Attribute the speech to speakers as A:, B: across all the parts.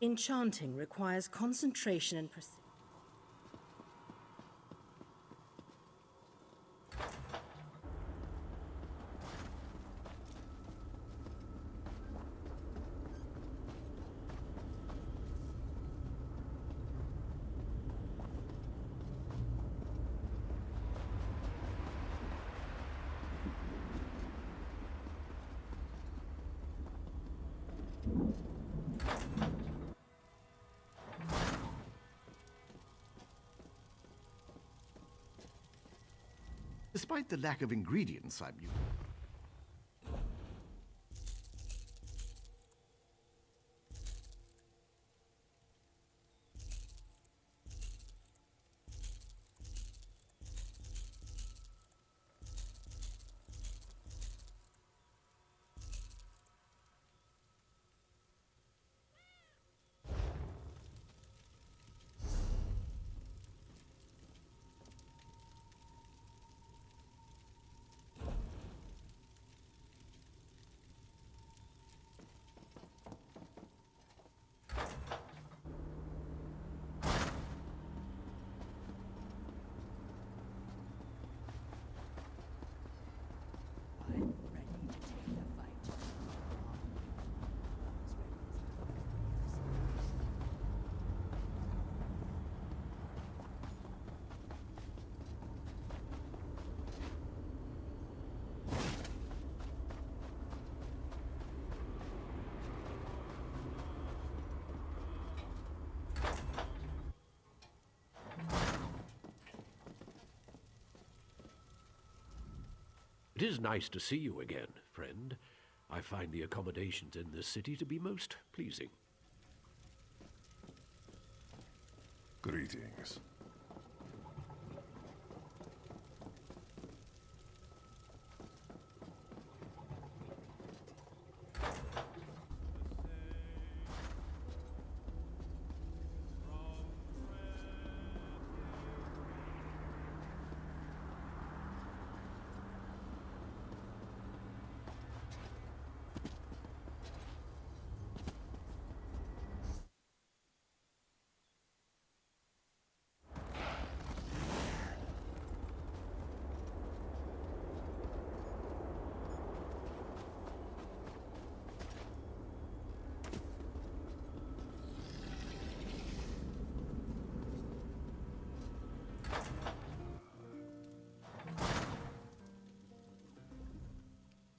A: Enchanting requires concentration and precision.
B: Despite the lack of ingredients I'm using.
C: It is nice to see you again, friend. I find the accommodations in this city to be most pleasing.
D: Greetings.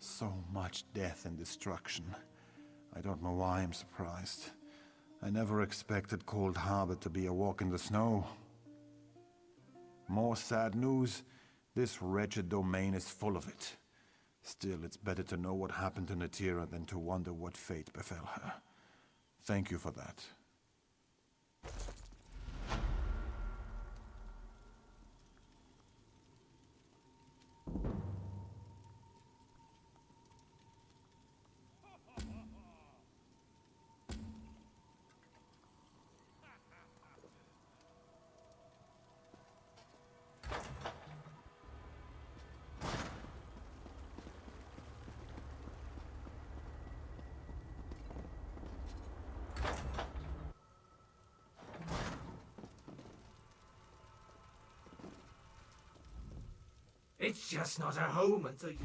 E: So much death and destruction. I don't know why I'm surprised. I never expected Cold Harbor to be a walk in the snow. More sad news, this wretched domain is full of it. Still, it's better to know what happened to Natira than to wonder what fate befell her. Thank you for that.
F: It's just not a home until you...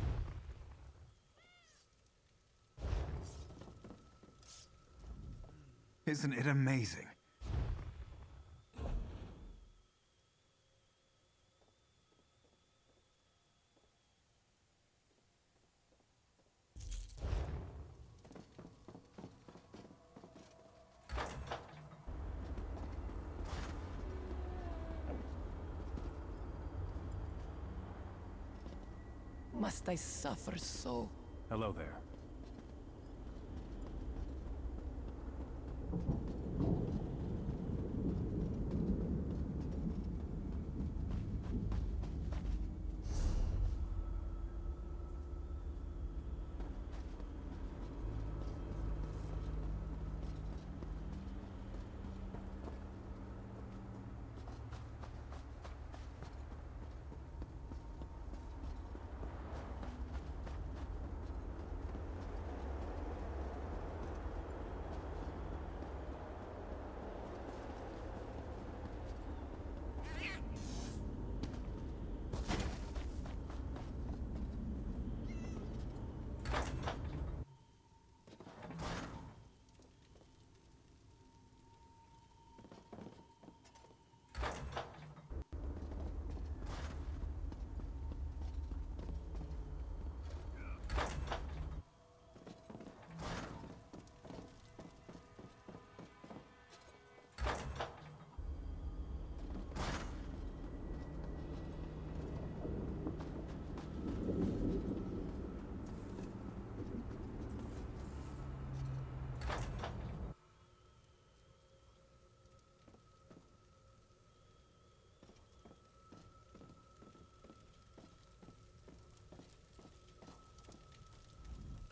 G: Isn't it amazing?
H: Must I suffer so?
G: Hello there.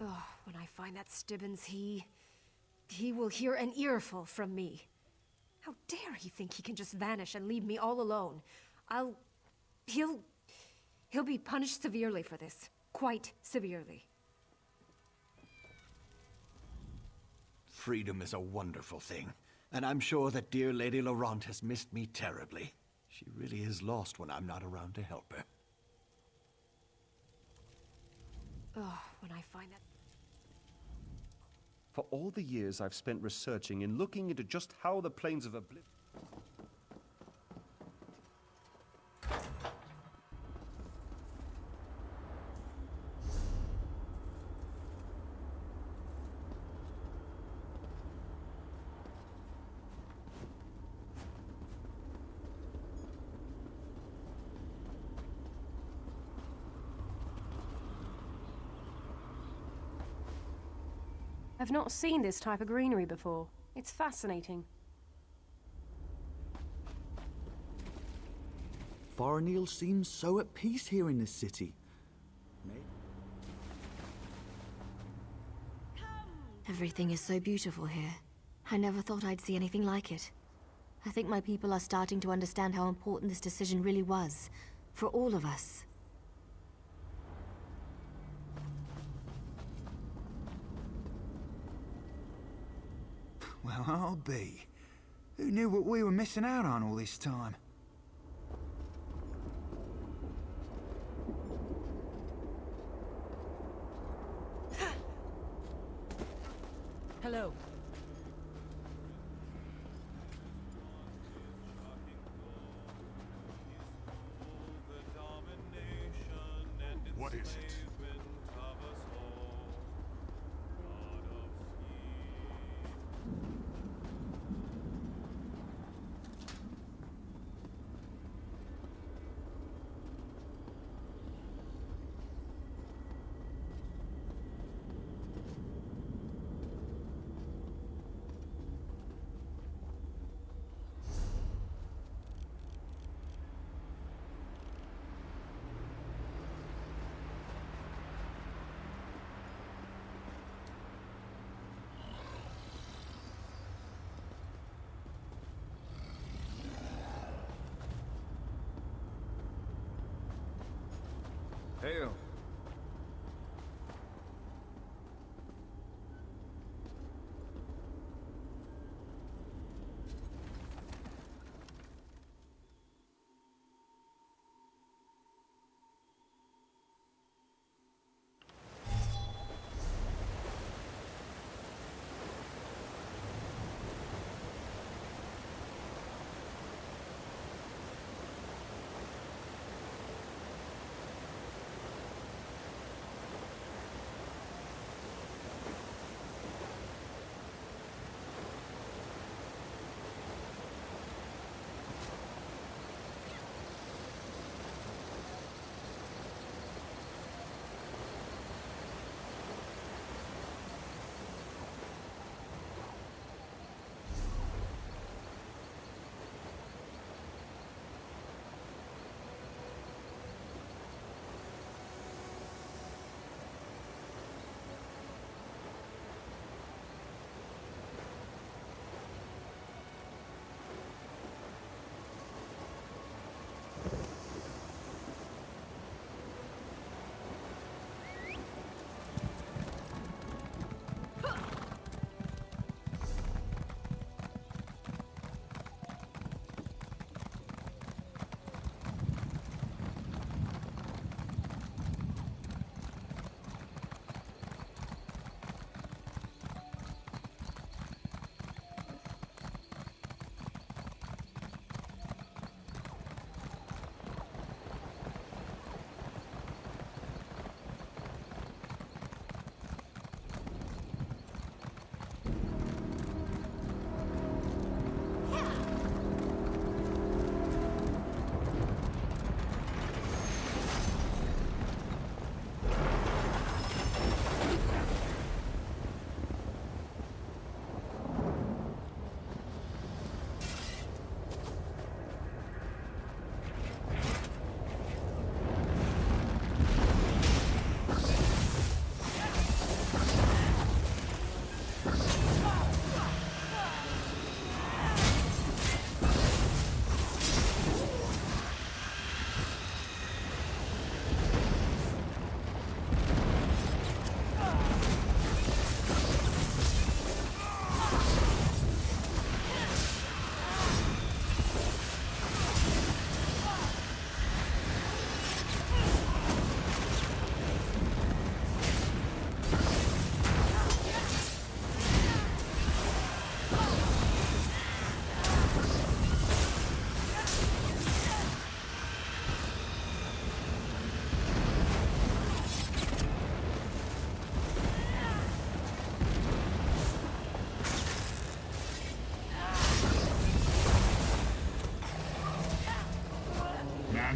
D: Oh, when I find that Stibbons, he will hear an earful from me. How dare he think he can just vanish and leave me all alone? He'll be punished severely for this. Quite severely.
B: Freedom is a wonderful thing, and I'm sure that dear Lady Laurent has missed me terribly. She really is lost when I'm not around to help her.
D: Oh, when I find that...
I: For all the years I've spent researching and looking into just how the planes of oblivion...
D: I've not seen this type of greenery before. It's fascinating.
J: Faranil seems so at peace here in this city.
K: Everything is so beautiful here. I never thought I'd see anything like it. I think my people are starting to understand how important this decision really was. For all of us.
G: Well, I'll be. Who knew what we were missing out on all this time?
H: Hello.
E: What is it?
G: Hail.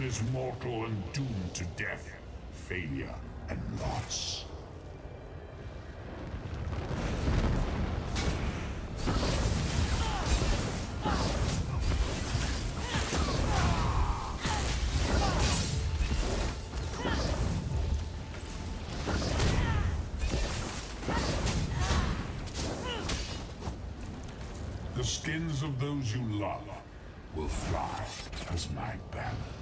L: is mortal and doomed to death, failure, and loss. The skins of those you love will fly as my banners.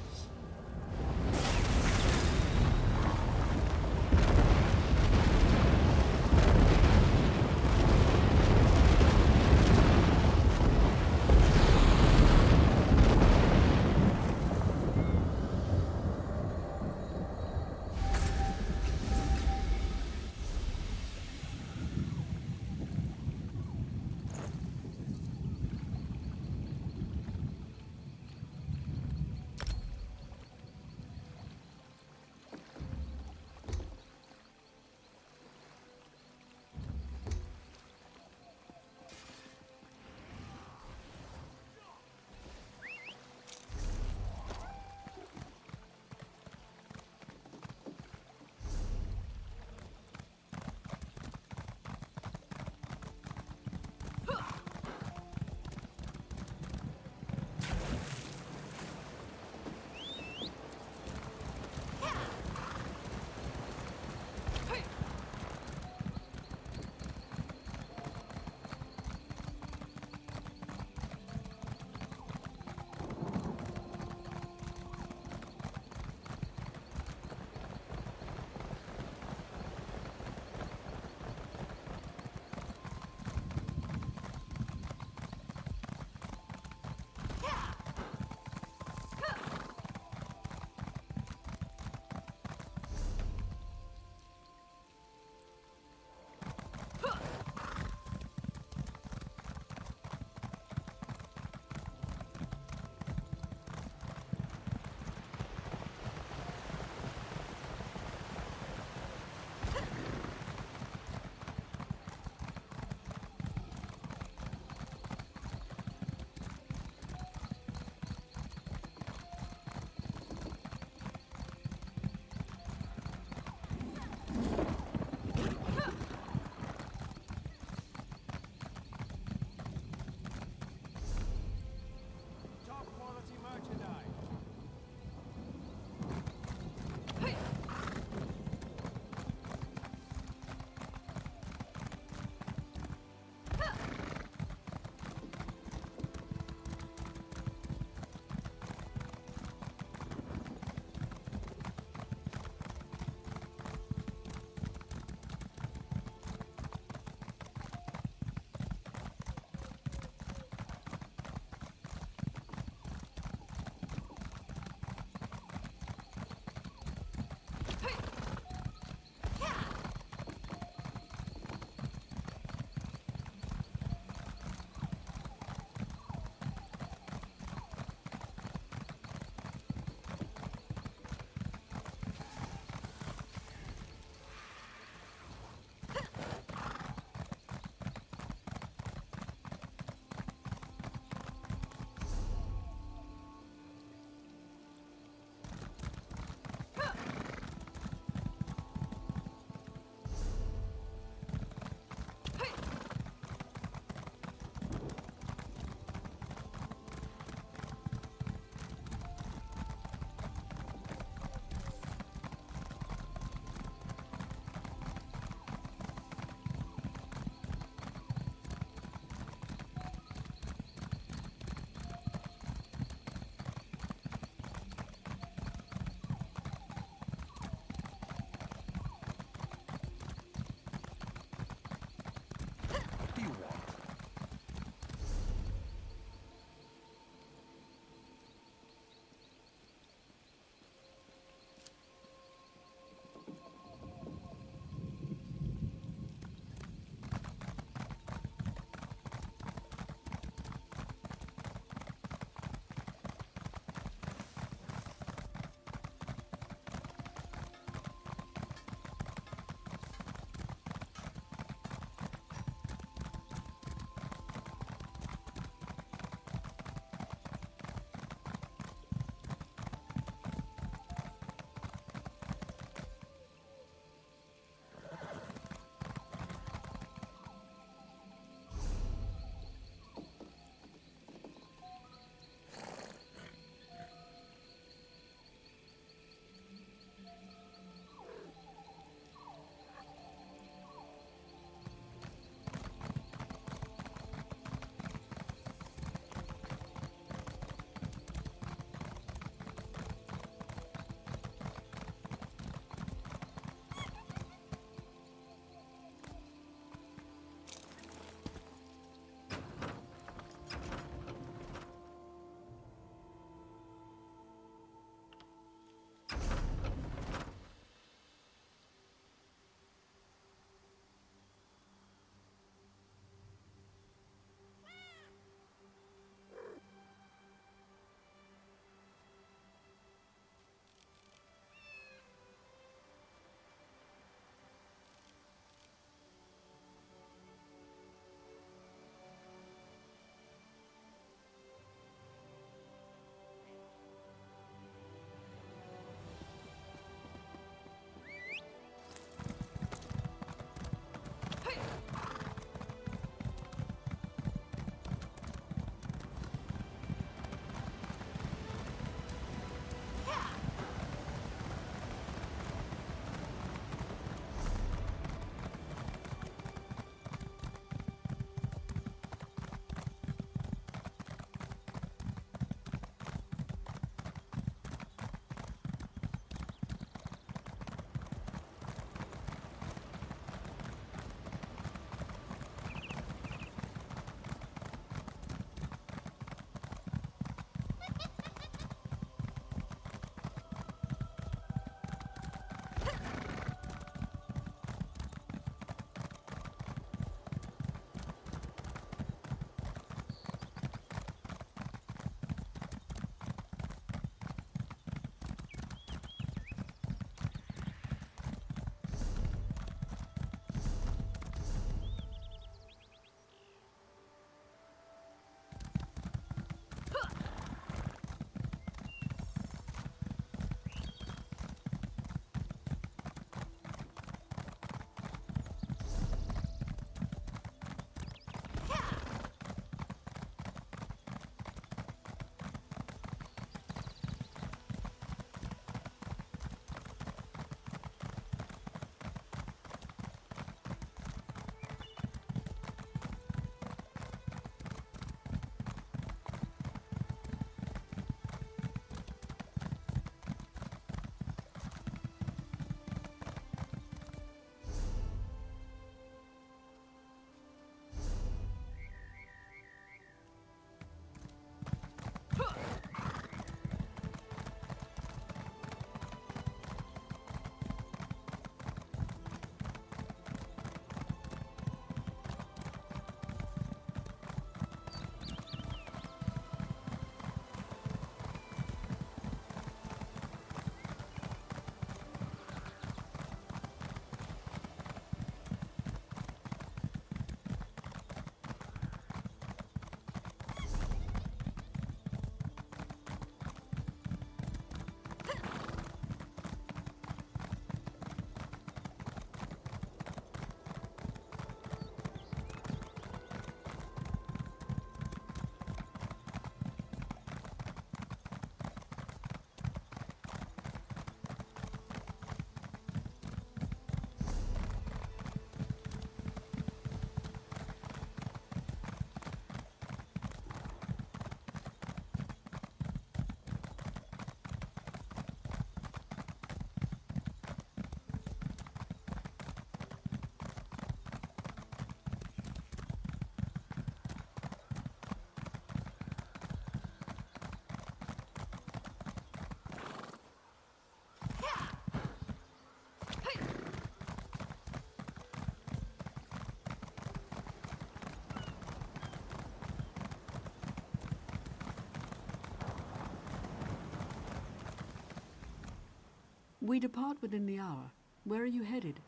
M: We depart within the hour. Where are you headed?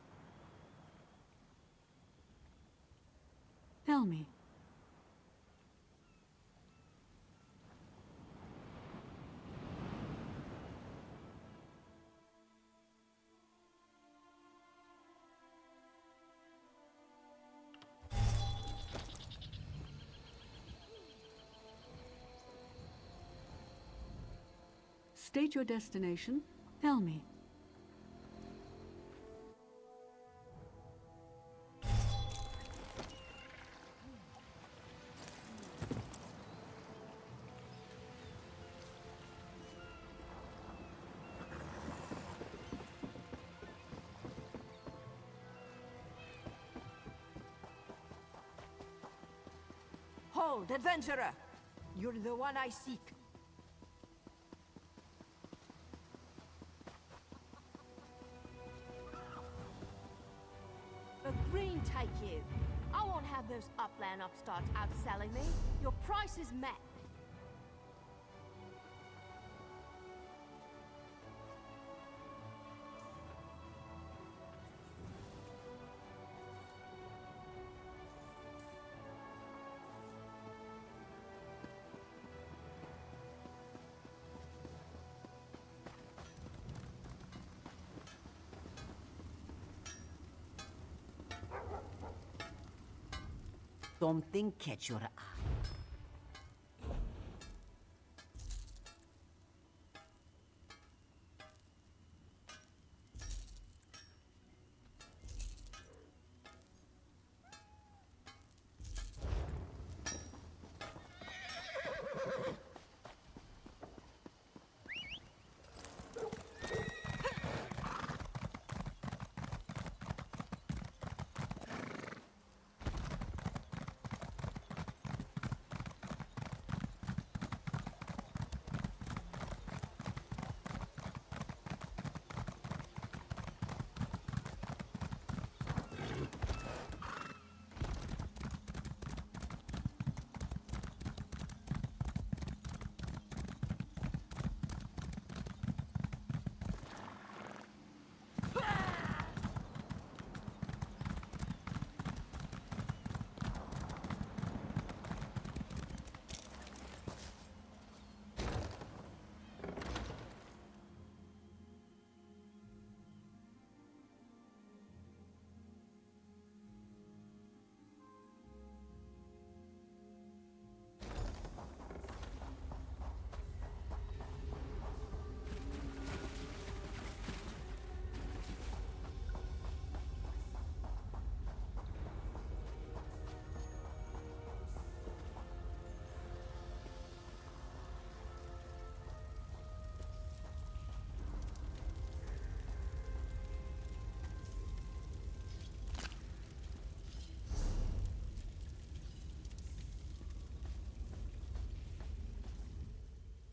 M: Tell me. State your destination. Tell me.
N: Hold, adventurer! You're the one I seek. A green take you. I won't have those upland upstarts outselling me. Your price is met. Something catch your eye.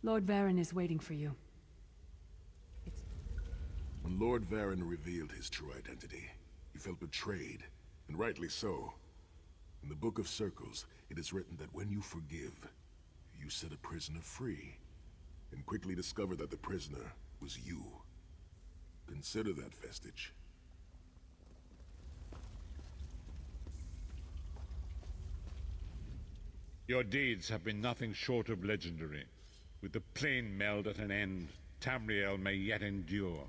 M: Lord Varen is waiting for you.
L: When Lord Varen revealed his true identity, he felt betrayed, and rightly so. In the Book of Circles, it is written that when you forgive, you set a prisoner free, and quickly discover that the prisoner was you. Consider that vestige.
O: Your deeds have been nothing short of legendary. With the plain meld at an end, Tamriel may yet endure.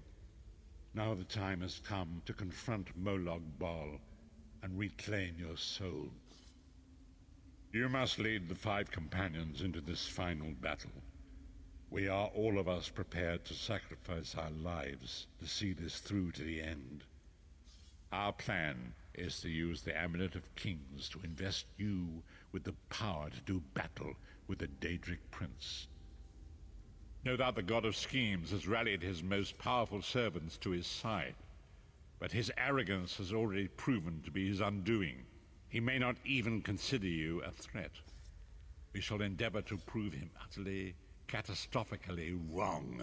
O: Now the time has come to confront Molag Bal and reclaim your soul. You must lead the 5 companions into this final battle. We are all of us prepared to sacrifice our lives to see this through to the end. Our plan is to use the Amulet of Kings to invest you with the power to do battle with the Daedric Prince. No doubt the God of Schemes has rallied his most powerful servants to his side, but his arrogance has already proven to be his undoing. He may not even consider you a threat. We shall endeavor to prove him utterly, catastrophically wrong.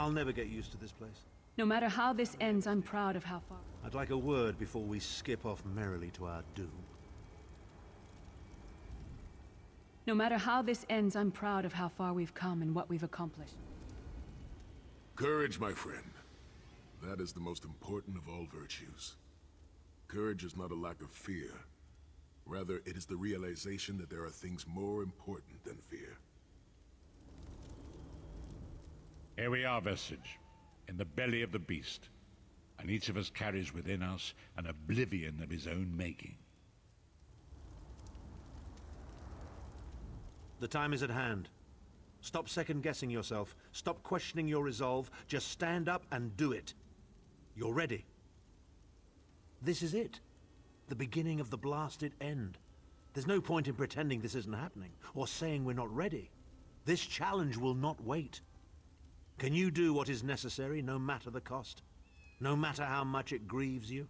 P: I'll never get used to this place.
M: No matter how this ends, I'm proud of how far...
P: I'd like a word before we skip off merrily to our doom.
M: No matter how this ends, I'm proud of how far we've come and what we've accomplished.
L: Courage, my friend. That is the most important of all virtues. Courage is not a lack of fear. Rather, it is the realization that there are things more important than fear.
O: Here we are, Vestige, in the belly of the beast, and each of us carries within us an oblivion of his own making.
P: The time is at hand. Stop second-guessing yourself. Stop questioning your resolve. Just stand up and do it. You're ready. This is it. The beginning of the blasted end. There's no point in pretending this isn't happening, or saying we're not ready. This challenge will not wait. Can you do what is necessary, no matter the cost? No matter how much it grieves you?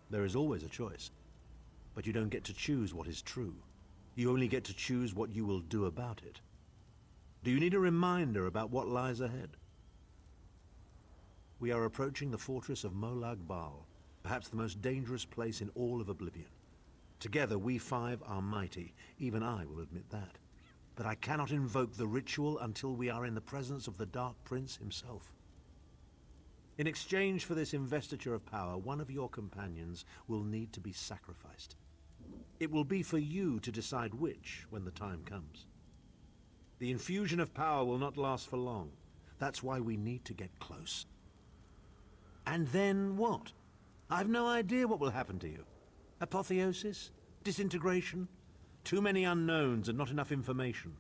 P: There is always a choice, but you don't get to choose what is true. You only get to choose what you will do about it. Do you need a reminder about what lies ahead? We are approaching the fortress of Molag Bal, perhaps the most dangerous place in all of Oblivion. Together, we five are mighty. Even I will admit that. But I cannot invoke the ritual until we are in the presence of the Dark Prince himself. In exchange for this investiture of power, one of your companions will need to be sacrificed. It will be for you to decide which when the time comes. The infusion of power will not last for long. That's why we need to get close. And then what? I've no idea what will happen to you. Apotheosis? Disintegration? Too many unknowns and not enough information.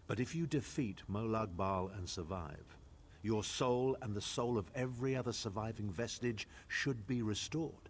P: But if you defeat Molag Bal and survive, your soul and the soul of every other surviving vestige should be restored.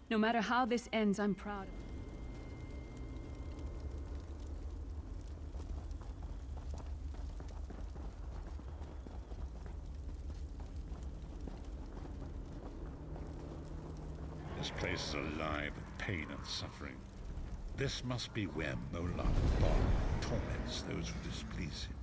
M: No matter how this ends, I'm proud.
O: This place is alive with pain and suffering. This must be where Molag Bal torments those who displease him.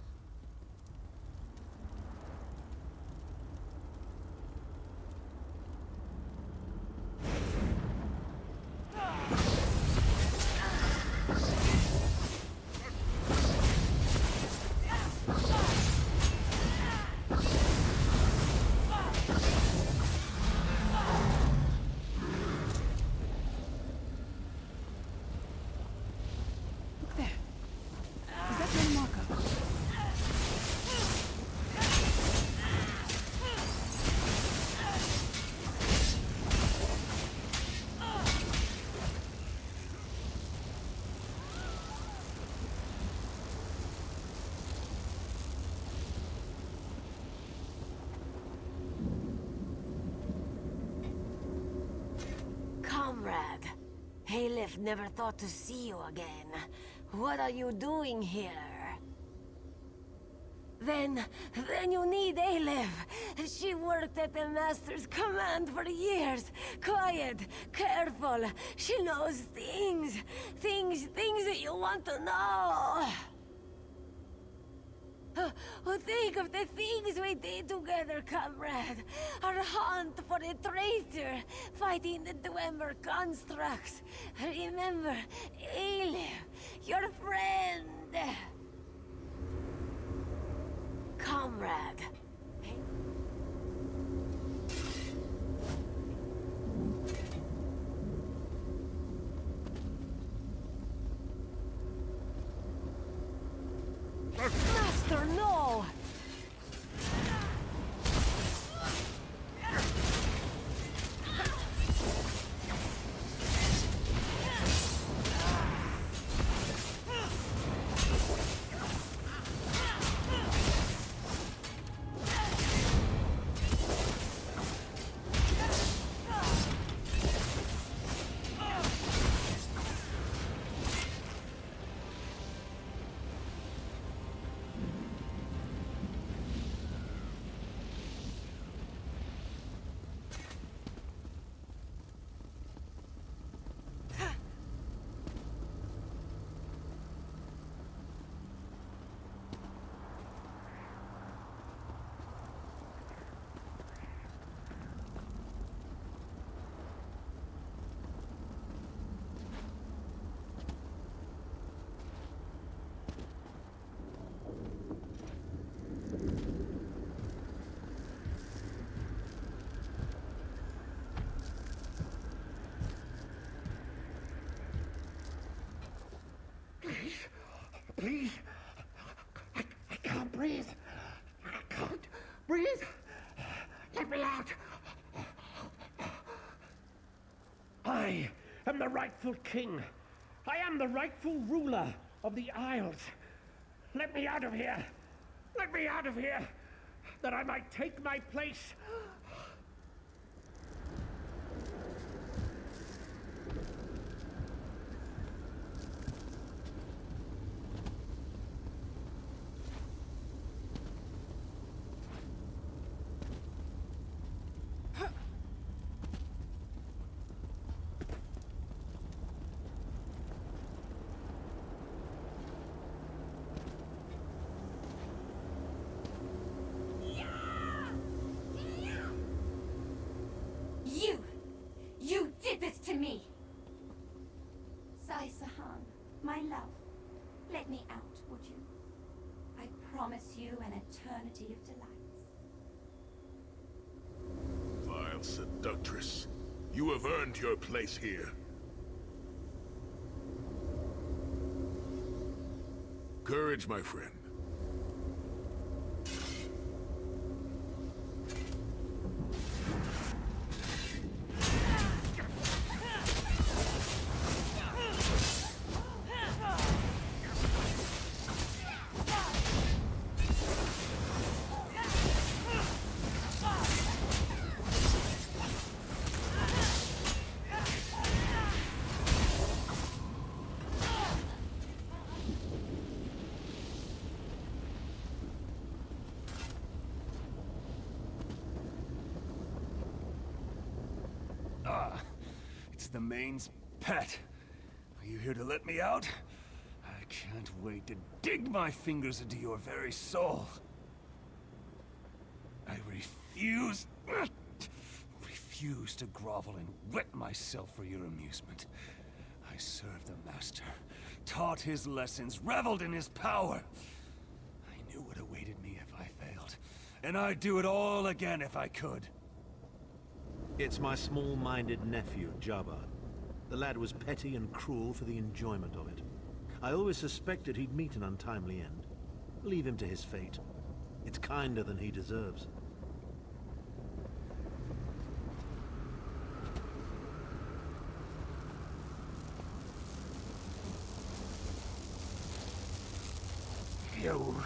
N: Aelif never thought to see you again. What are you doing here? Then you need Aelif. She worked at the Master's command for years. Quiet, careful. She knows things that you want to know. Think of the things we did together, comrade. Our hunt for the traitor, fighting the Dwemer constructs. Remember, Aelif, your friend. Comrade. Master, no!
C: Please. I can't breathe. I can't breathe. Let me out. I am the rightful king. I am the rightful ruler of the Isles. Let me out of here. Let me out of here, that I might take my place.
Q: You did this to me! Sai Sahan, my love, let me out, would you? I promise you an eternity of delights.
L: Vile seductress, you have earned your place here. Courage, my friend.
B: It's the Maine's pet. Are you here to let me out? I can't wait to dig my fingers into your very soul. I refuse to grovel and wet myself for your amusement. I served the Master, taught his lessons, reveled in his power. I knew what awaited me if I failed, and I'd do it all again if I could.
P: It's my small-minded nephew, Jabba. The lad was petty and cruel for the enjoyment of it. I always suspected he'd meet an untimely end. Leave him to his fate. It's kinder than he deserves.
C: You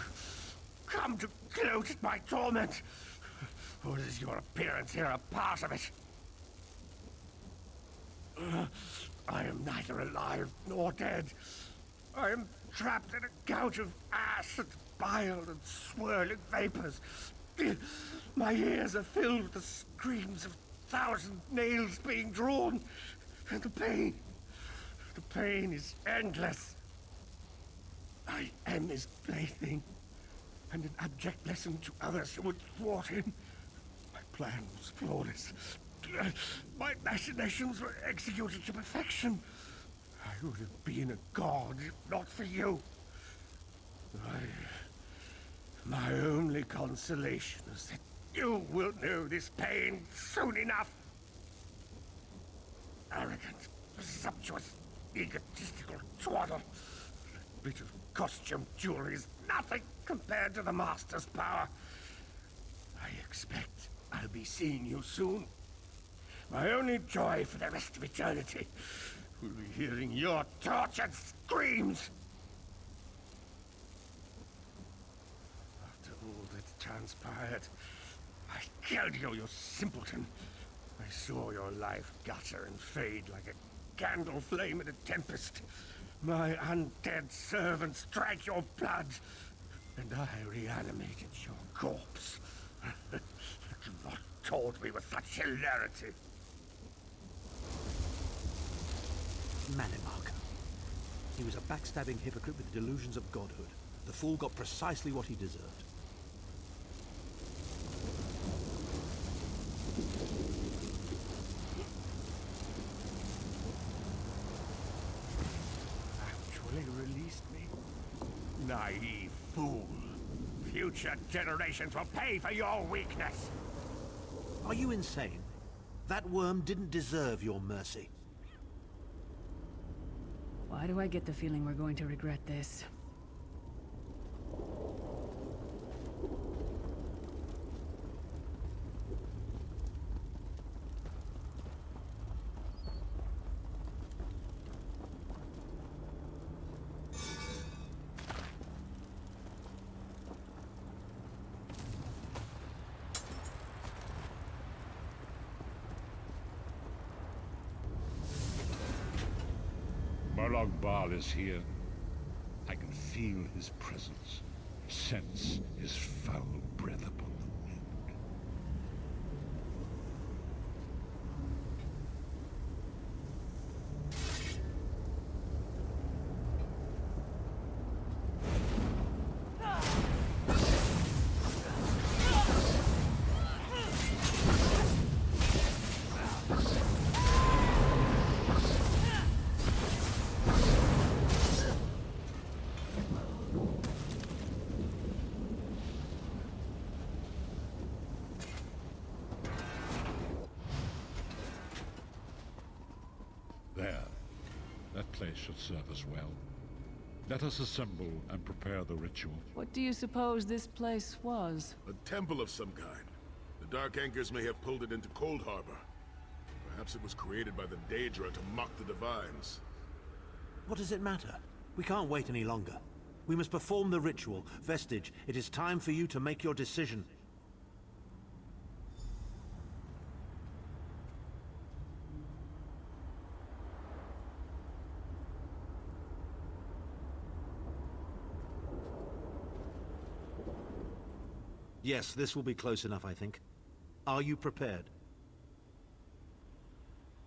C: come to gloat at my torment, or is your appearance here a part of it? I am neither alive nor dead. I am trapped in a gout of ash and bile and swirling vapors. My ears are filled with the screams of 1,000 nails being drawn, and the pain is endless. I am his plaything, and an abject lesson to others who would thwart him. My plan was flawless. My machinations were executed to perfection. I would have been a god if not for you. My only consolation is that you will know this pain soon enough. Arrogant, presumptuous, egotistical twaddle. That bit of costume jewelry is nothing compared to the Master's power. I expect I'll be seeing you soon. My only joy for the rest of eternity will be hearing your tortured screams. After all that transpired, I killed you, you simpleton. I saw your life gutter and fade like a candle flame in a tempest. My undead servants drank your blood, and I reanimated your corpse. Not told me with such hilarity.
P: Manimark. He was a backstabbing hypocrite with delusions of godhood. The fool got precisely what he deserved.
C: Actually released me? Naive fool. Future generations will pay for your weakness.
P: Are you insane? That worm didn't deserve your mercy.
M: Why do I get the feeling we're going to regret this?
O: Molag is here. I can feel his presence, sense his foul breath upon the wind. There. That place should serve us well. Let us assemble and prepare the ritual.
M: What do you suppose this place was?
L: A temple of some kind. The Dark Anchors may have pulled it into Cold Harbor. Perhaps it was created by the Daedra to mock the Divines.
P: What does it matter? We can't wait any longer. We must perform the ritual. Vestige, it is time for you to make your decision. Yes, this will be close enough, I think. Are you prepared?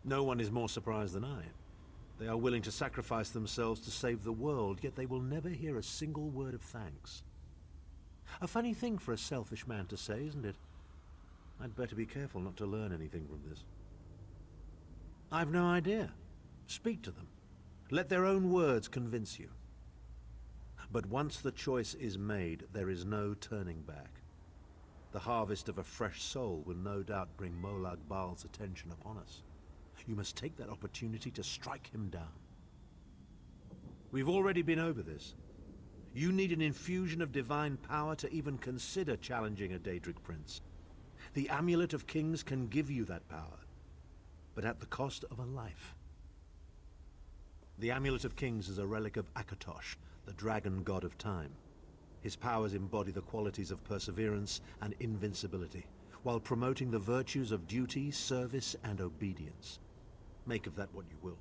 P: No one is more surprised than I. They are willing to sacrifice themselves to save the world, yet they will never hear a single word of thanks. A funny thing for a selfish man to say, isn't it? I'd better be careful not to learn anything from this. I've no idea. Speak to them. Let their own words convince you. But once the choice is made, there is no turning back. The harvest of a fresh soul will no doubt bring Molag Bal's attention upon us. You must take that opportunity to strike him down. We've already been over this. You need an infusion of divine power to even consider challenging a Daedric prince. The Amulet of Kings can give you that power, but at the cost of a life. The Amulet of Kings is a relic of Akatosh, the dragon god of time. His powers embody the qualities of perseverance and invincibility, while promoting the virtues of duty, service, and obedience. Make of that what you will.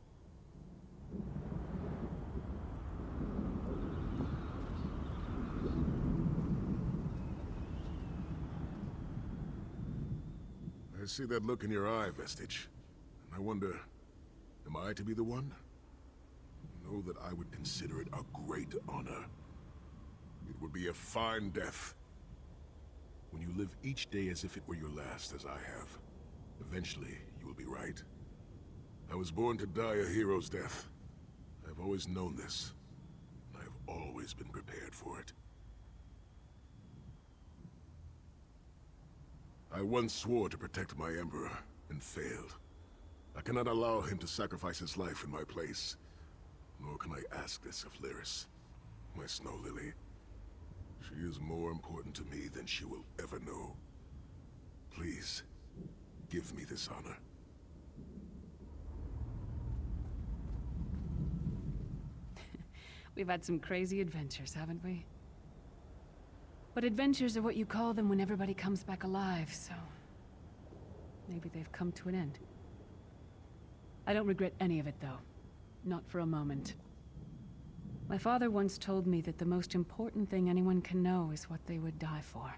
L: I see that look in your eye, Vestige. And I wonder, am I to be the one? Know that I would consider it a great honor. It would be a fine death. When you live each day as if it were your last, as I have, eventually you will be right. I was born to die a hero's death. I've always known this. And I've always been prepared for it. I once swore to protect my Emperor, and failed. I cannot allow him to sacrifice his life in my place. Nor can I ask this of Lyris, my snow lily. She is more important to me than she will ever know. Please, give me this honor.
M: We've had some crazy adventures, haven't we? But adventures are what you call them when everybody comes back alive, so... maybe they've come to an end. I don't regret any of it, though. Not for a moment. My father once told me that the most important thing anyone can know is what they would die for.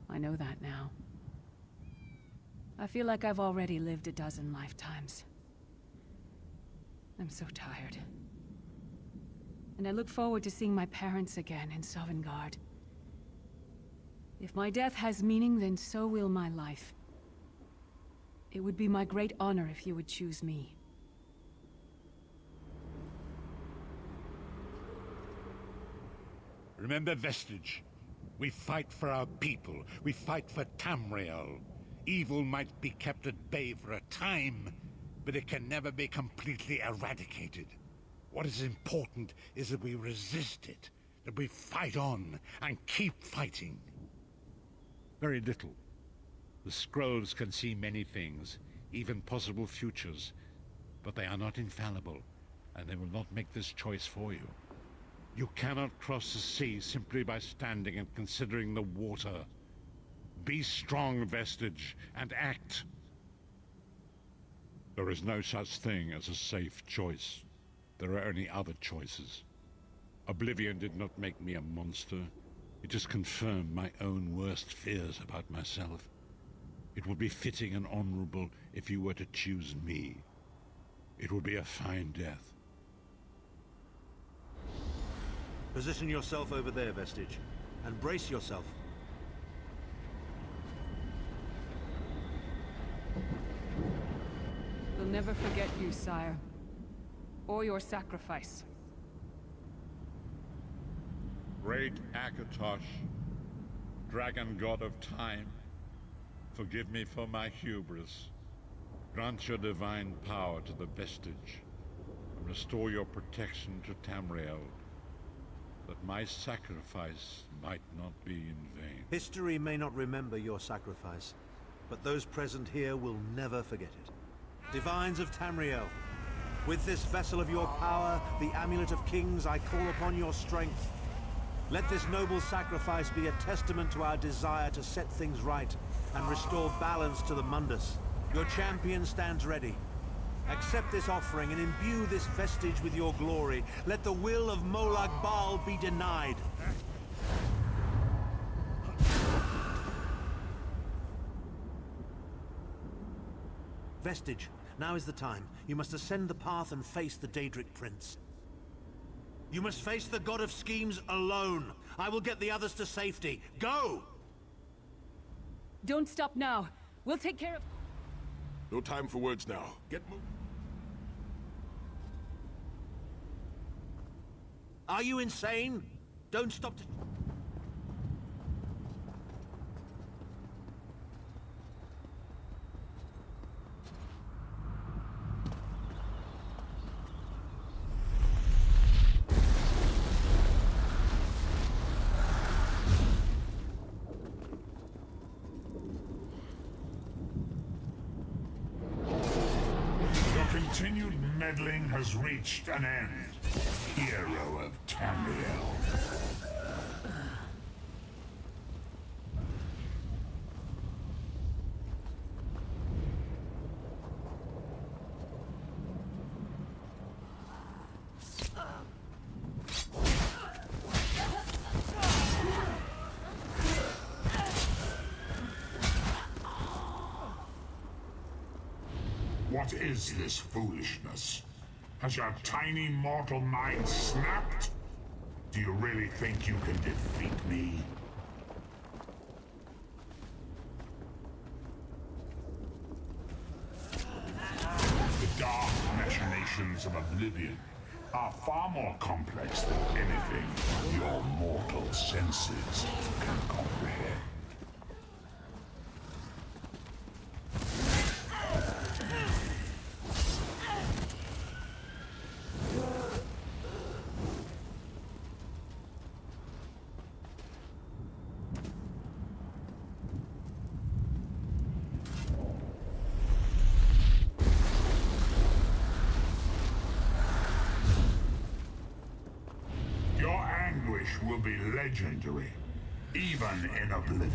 M: I know that now. I feel like I've already lived a dozen lifetimes. I'm so tired. And I look forward to seeing my parents again in Sovngarde. If my death has meaning, then so will my life. It would be my great honor if you would choose me.
O: Remember, Vestige. We fight for our people. We fight for Tamriel. Evil might be kept at bay for a time, but it can never be completely eradicated. What is important is that we resist it, that we fight on and keep fighting. Very little. The scrolls can see many things, even possible futures, but they are not infallible, and they will not make this choice for you. You cannot cross the sea simply by standing and considering the water. Be strong, Vestige, and act. There is no such thing as a safe choice. There are only other choices. Oblivion did not make me a monster. It just confirmed my own worst fears about myself. It would be fitting and honorable if you were to choose me. It would be a fine death.
P: Position yourself over there, Vestige, and brace yourself.
M: We'll never forget you, sire. Or your sacrifice.
O: Great Akatosh, dragon god of time, forgive me for my hubris. Grant your divine power to the Vestige, and restore your protection to Tamriel, that my sacrifice might not be in vain.
P: History may not remember your sacrifice, but those present here will never forget it. Divines of Tamriel, with this vessel of your power, the Amulet of Kings, I call upon your strength. Let this noble sacrifice be a testament to our desire to set things right and restore balance to the Mundus. Your champion stands ready. Accept this offering and imbue this vestige with your glory. Let the will of Molag Bal be denied. Vestige, now is the time. You must ascend the path and face the Daedric Prince. You must face the God of Schemes alone. I will get the others to safety. Go!
M: Don't stop now. We'll take care of...
L: No time for words now. Get moving.
P: Are you insane? Don't stop to...
R: Continued meddling has reached an end, hero of Tamriel. What is this foolishness? Has your tiny mortal mind snapped? Do you really think you can defeat me? The dark machinations of Oblivion are far more complex than anything your mortal senses can comprehend. Your anguish will be legendary, even in Oblivion.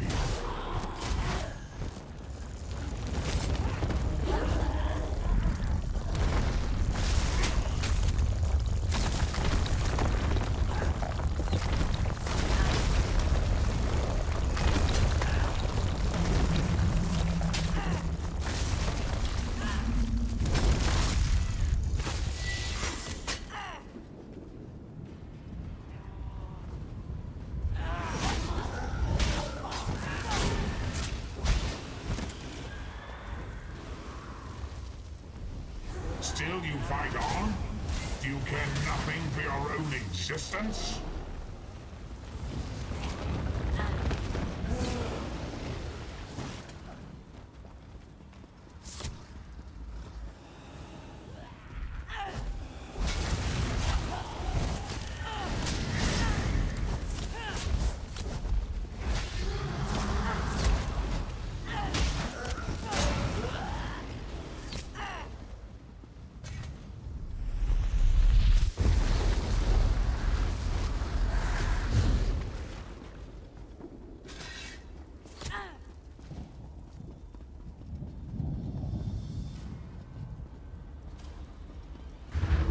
R: Still you fight on? Do you care nothing for your own existence?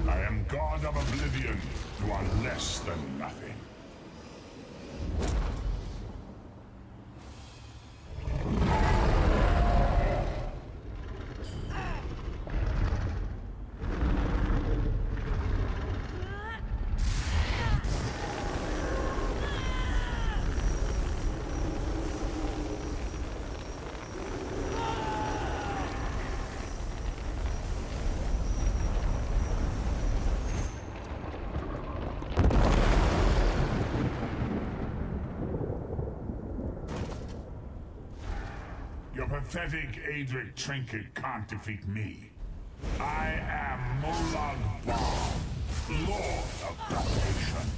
R: I am God of Oblivion. You are less than nothing. Your pathetic Adric trinket can't defeat me. I am Molаг Bal, Lord of Damnation.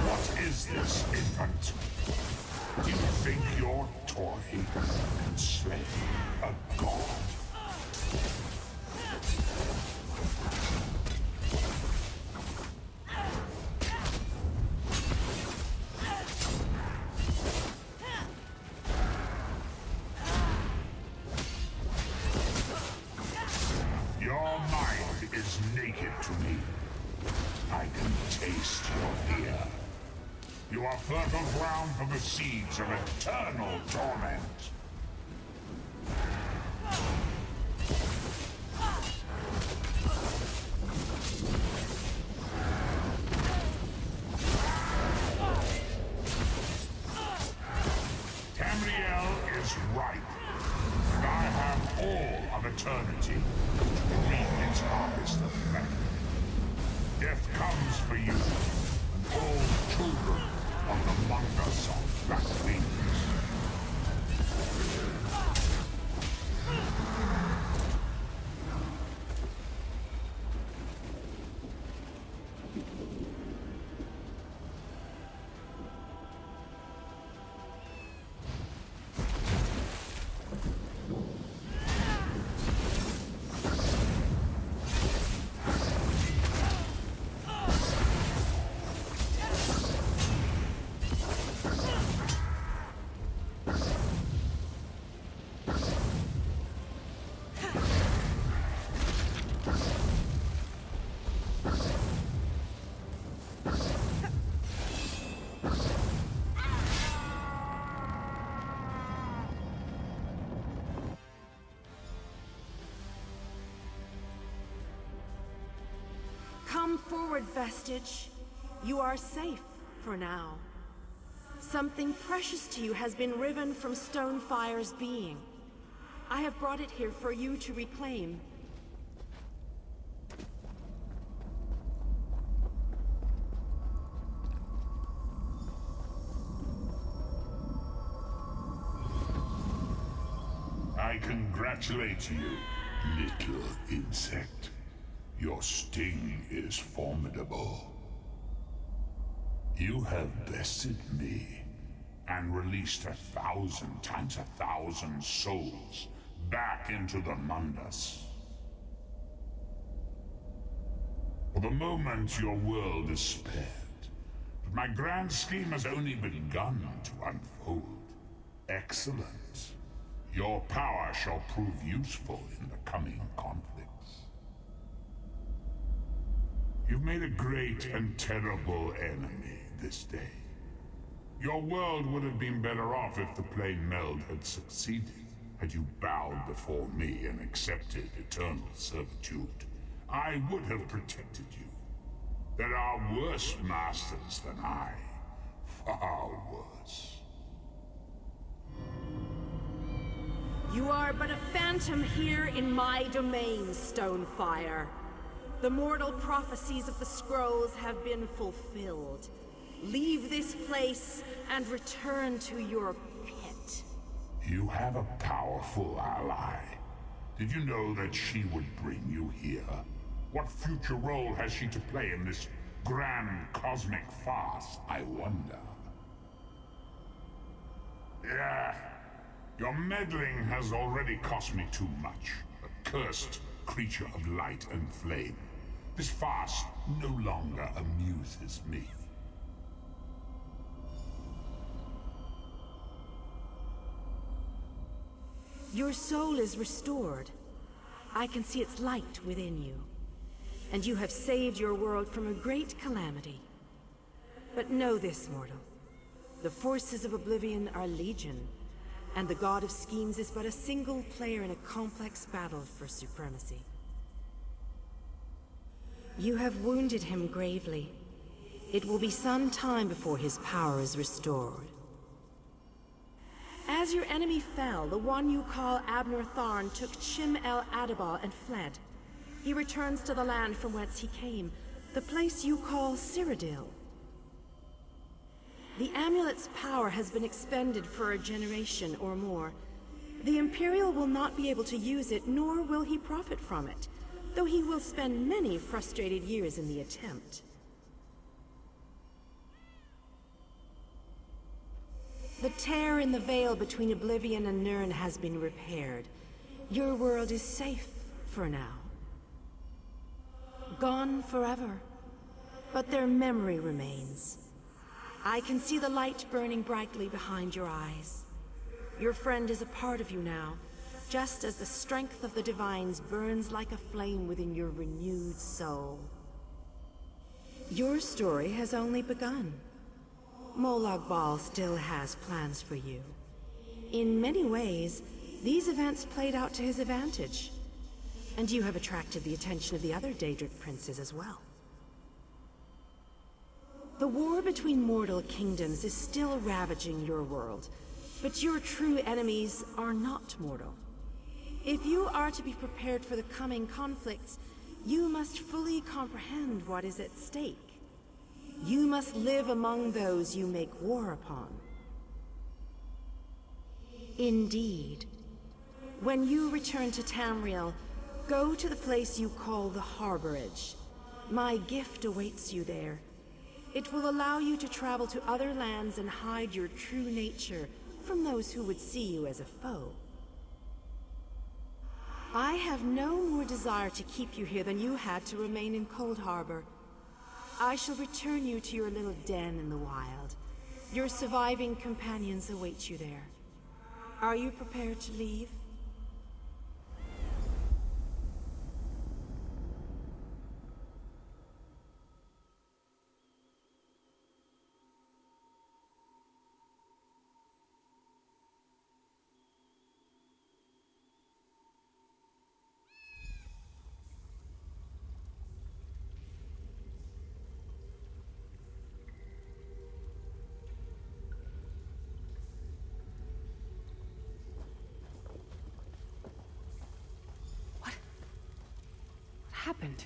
R: What is this, infant? Do you think your toy can slay a god? Your mind is naked to me. I can taste your fear. You are fertile ground for the seeds of eternal torment. Tamriel is ripe, and I have all of eternity to reap its harvest of metal. Death comes for you, and all children of the Mangas of Black Wings.
A: Come forward, Vestige. You are safe for now. Something precious to you has been riven from Stonefire's being. I have brought it here for you to reclaim.
R: I congratulate you, little insect. Your sting is formidable. You have bested me and released 1,000 times 1,000 souls back into the Mundus. For the moment, your world is spared, but my grand scheme has only begun to unfold. Excellent. Your power shall prove useful in the coming conflicts. You've made a great and terrible enemy this day. Your world would have been better off if the plane meld had succeeded, had you bowed before me and accepted eternal servitude. I would have protected you. There are worse masters than I. Far worse.
A: You are but a phantom here in my domain, Stonefire. The mortal prophecies of the scrolls have been fulfilled. Leave this place and return to your pit.
R: You have a powerful ally. Did you know that she would bring you here? What future role has she to play in this grand cosmic farce, I wonder? Yeah. Your meddling has already cost me too much. A cursed creature of light and flame. This farce no longer amuses me.
A: Your soul is restored. I can see its light within you. And you have saved your world from a great calamity. But know this, mortal. The forces of Oblivion are legion. And the God of Schemes is but a single player in a complex battle for supremacy. You have wounded him gravely. It will be some time before his power is restored. As your enemy fell, the one you call Abner Tharn took Chim El Adabal and fled. He returns to the land from whence he came, the place you call Cyrodiil. The amulet's power has been expended for a generation or more. The Imperial will not be able to use it, nor will he profit from it, though he will spend many frustrated years in the attempt. The tear in the veil between Oblivion and Nirn has been repaired. Your world is safe for now. Gone forever, but their memory remains. I can see the light burning brightly behind your eyes. Your friend is a part of you now, just as the strength of the Divines burns like a flame within your renewed soul. Your story has only begun. Molag Bal still has plans for you. In many ways, these events played out to his advantage. And you have attracted the attention of the other Daedric princes as well. The war between mortal kingdoms is still ravaging your world, but your true enemies are not mortal. If you are to be prepared for the coming conflicts, you must fully comprehend what is at stake. You must live among those you make war upon. Indeed. When you return to Tamriel, go to the place you call the Harborage. My gift awaits you there. It will allow you to travel to other lands and hide your true nature from those who would see you as a foe. I have no more desire to keep you here than you had to remain in Cold Harbor. I shall return you to your little den in the wild. Your surviving companions await you there. Are you prepared to leave?
M: happened?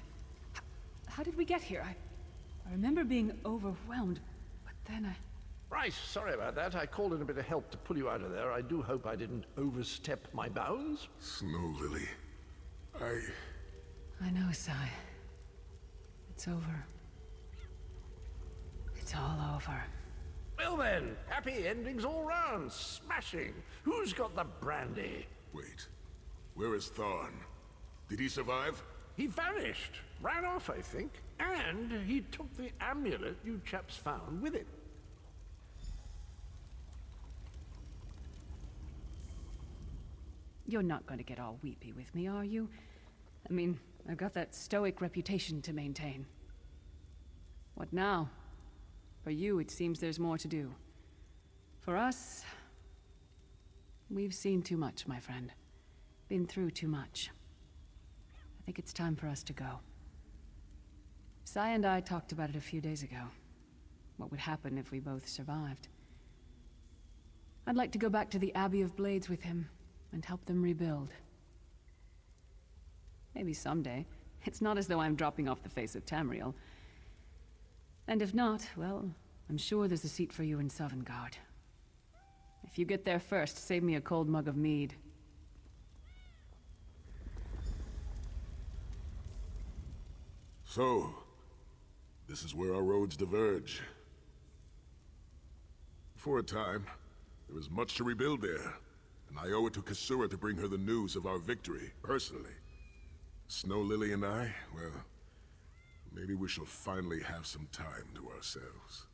M: How did we get here? I remember being overwhelmed, but then I...
C: Right, sorry about that. I called in a bit of help to pull you out of there. I do hope I didn't overstep my bounds.
L: Snow Lily,
M: I know, Sai. It's over. It's all over.
C: Well then, happy endings all round. Smashing. Who's got the brandy?
L: Wait. Where is Thorn? Did he survive?
C: He vanished. Ran off, I think. And he took the amulet you chaps found with him.
M: You're not going to get all weepy with me, are you? I mean, I've got that stoic reputation to maintain. What now? For you, it seems there's more to do. For us... we've seen too much, my friend. Been through too much. I think it's time for us to go. Sai and I talked about it a few days ago. What would happen if we both survived. I'd like to go back to the Abbey of Blades with him, and help them rebuild. Maybe someday. It's not as though I'm dropping off the face of Tamriel. And if not, well, I'm sure there's a seat for you in Sovngarde. If you get there first, save me a cold mug of mead.
L: So, this is where our roads diverge. For a time, there was much to rebuild there, and I owe it to Kasura to bring her the news of our victory, personally. Snow Lily and I, well, maybe we shall finally have some time to ourselves.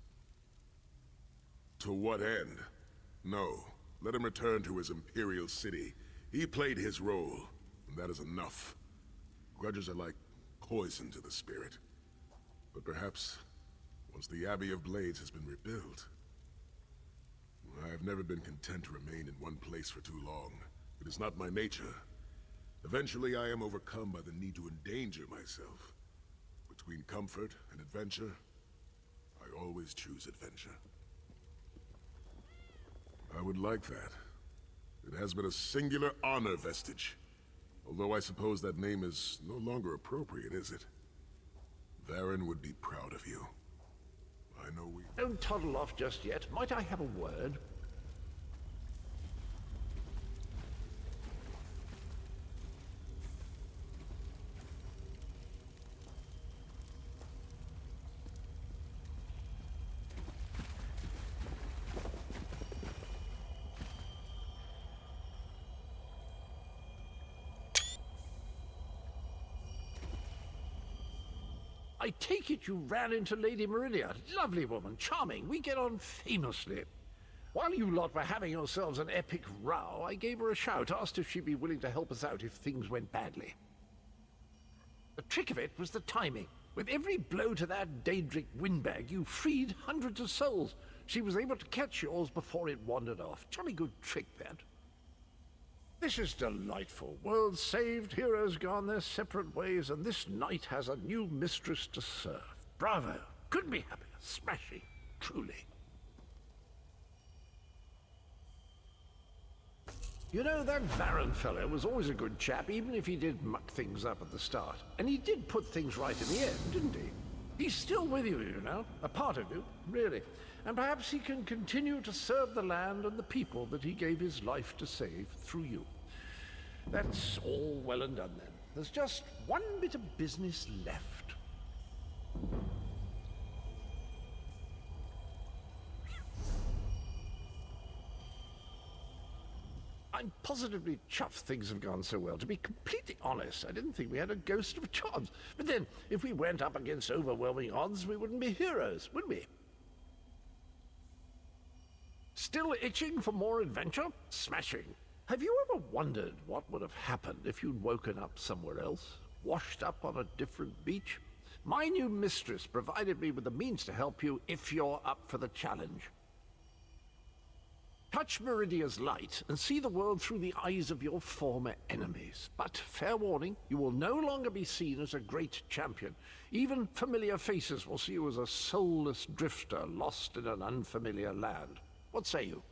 L: To what end? No, let him return to his Imperial city. He played his role, and that is enough. Grudges are like poison to the spirit. But perhaps, once the Abbey of Blades has been rebuilt... I have never been content to remain in one place for too long. It is not my nature. Eventually I am overcome by the need to endanger myself. Between comfort and adventure, I always choose adventure. I would like that. It has been a singular honor vestige. Although I suppose that name is no longer appropriate, is it? Varen would be proud of you. I know we...
C: Don't toddle off just yet. Might I have a word? I take it you ran into Lady Meridia. Lovely woman, charming. We get on famously. While you lot were having yourselves an epic row, I gave her a shout, asked if she'd be willing to help us out if things went badly. The trick of it was the timing. With every blow to that Daedric windbag, you freed hundreds of souls. She was able to catch yours before it wandered off. Jolly good trick, that. This is delightful. Worlds saved, heroes gone their separate ways, and this knight has a new mistress to serve. Bravo. Couldn't be happier. Smashing. Truly. You know, that Varen fellow was always a good chap, even if he did muck things up at the start. And he did put things right in the end, didn't he? He's still with you, you know. A part of you, really. And perhaps he can continue to serve the land and the people that he gave his life to save through you. That's all well and done then. There's just one bit of business left. I'm positively chuffed things have gone so well. To be completely honest, I didn't think we had a ghost of a chance. But then, if we went up against overwhelming odds, we wouldn't be heroes, would we? Still itching for more adventure? Smashing. Have you ever wondered what would have happened if you'd woken up somewhere else? Washed up on a different beach? My new mistress provided me with the means to help you if you're up for the challenge. Touch Meridia's light and see the world through the eyes of your former enemies. But, fair warning, you will no longer be seen as a great champion. Even familiar faces will see you as a soulless drifter lost in an unfamiliar land. What say you?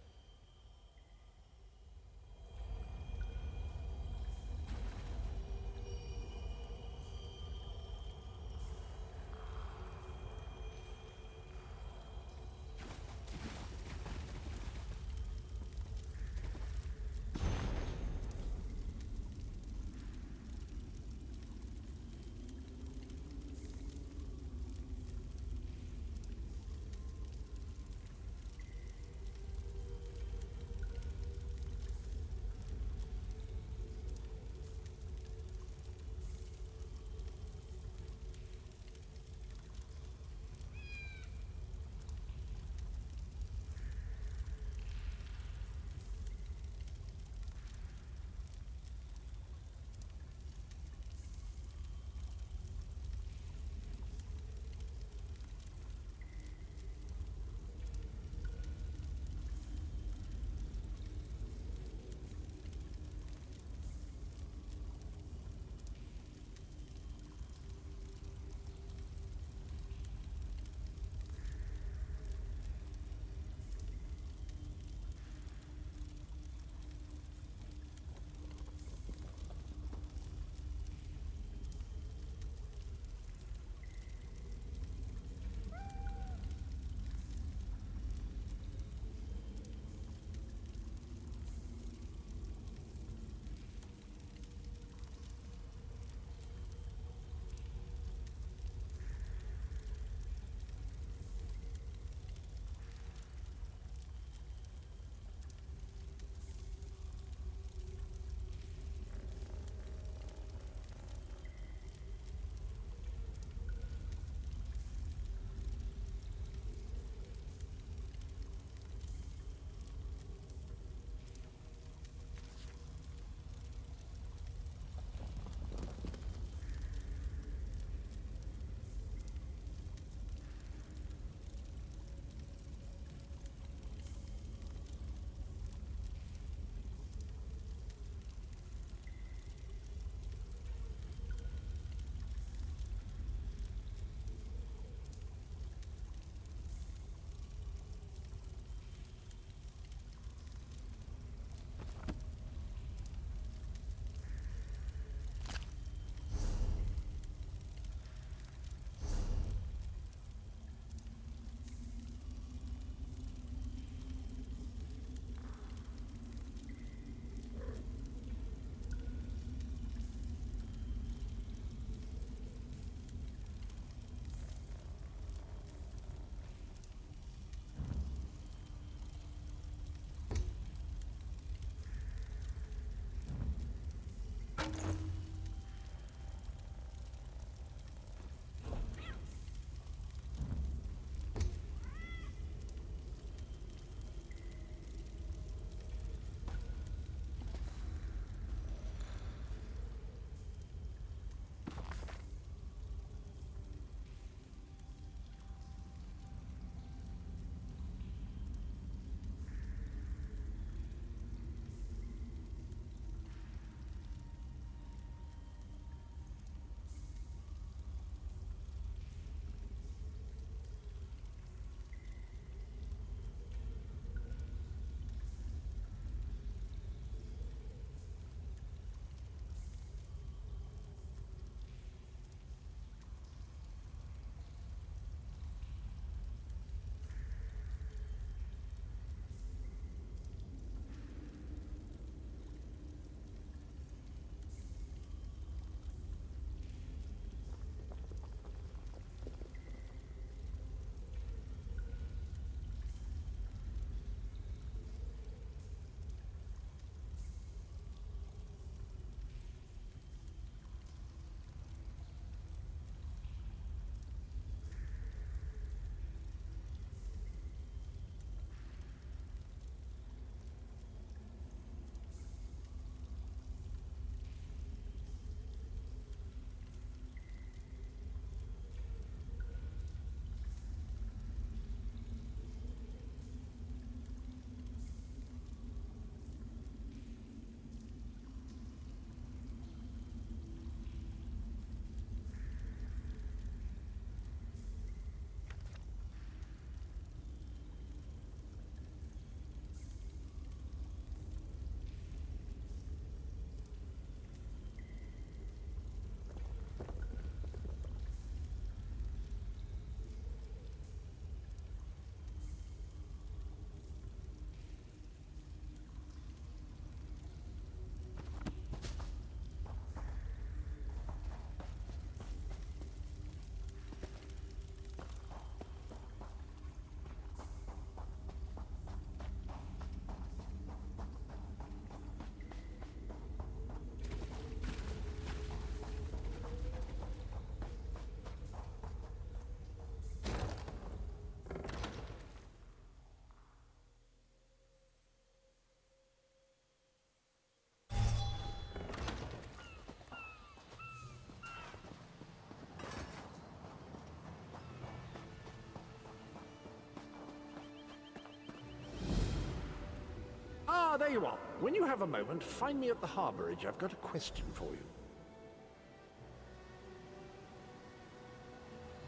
C: tell you what, when you have a moment, find me at the harbourage. I've got a question for you.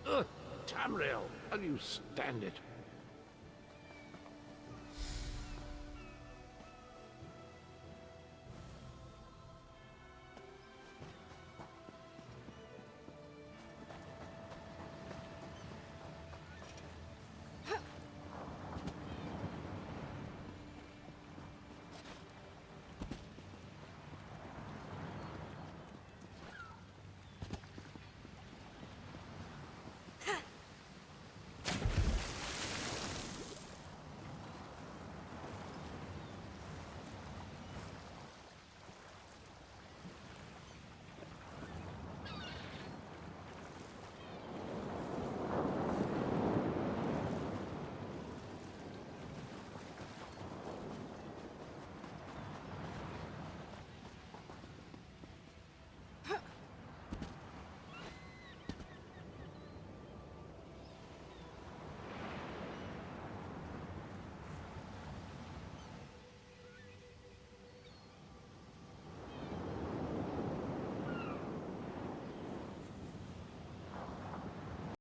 C: Ugh, Tamriel, will you stand it?